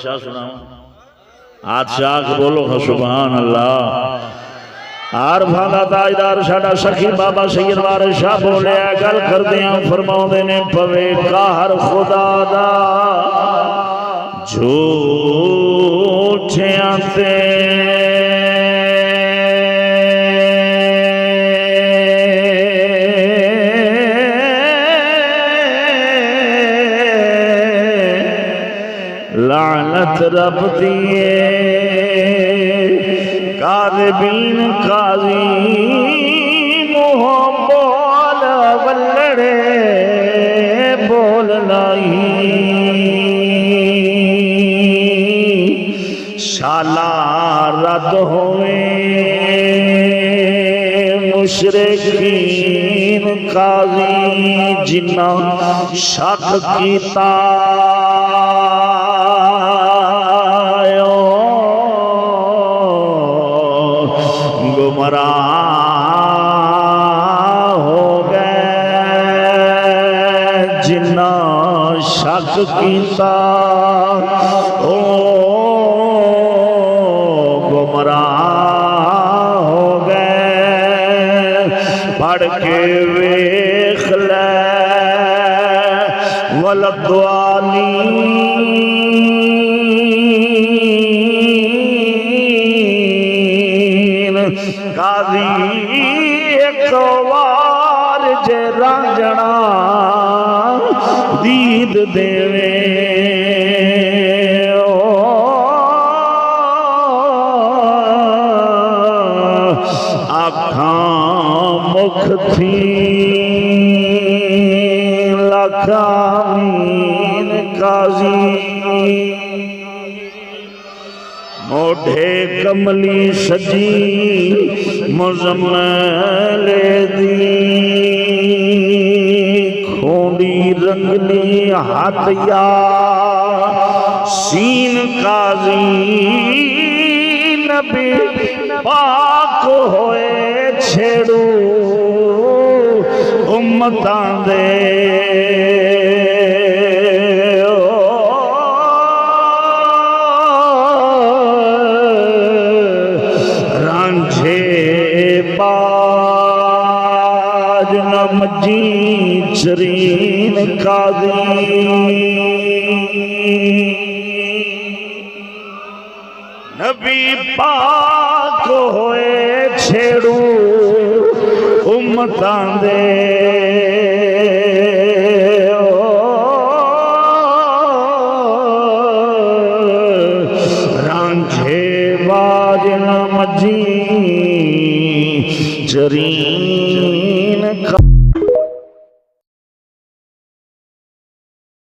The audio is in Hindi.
सुना आज शाख बोलो सुभान अल्लाह। आर भादा ताजदार साडा सखी बाबा सैयद वारिस शाह बोले गल करदियां फरमाउंदे ने पवे कहर खुदा दा झूठियां ते लानत रब दिए काज़िबीन काज़ी मुँह बोल वल्लड़े बोल लाई शाला रद होए मुशरिकीन काज़ी जिन्ना शक कीता गुमराह हो गए जिन्ना शक कीता ओ गुमराह हो गए। पढ़ के वेख ले वलद्वाली काज़ी एक वार जे रांझणा दीद देवे आखां मुख थी लखामीन काज़ी मोढ़े कमली सजी मुज़म्मिल दी खोड़ी रंगली हाथिया सीन काज़ी नबी पाक होए छेड़ू उम्मतां दे मजी शरीन काज़ी नबी पाक होए छेड़ू उम्मतां दे रांझे बाज न मजी शरीन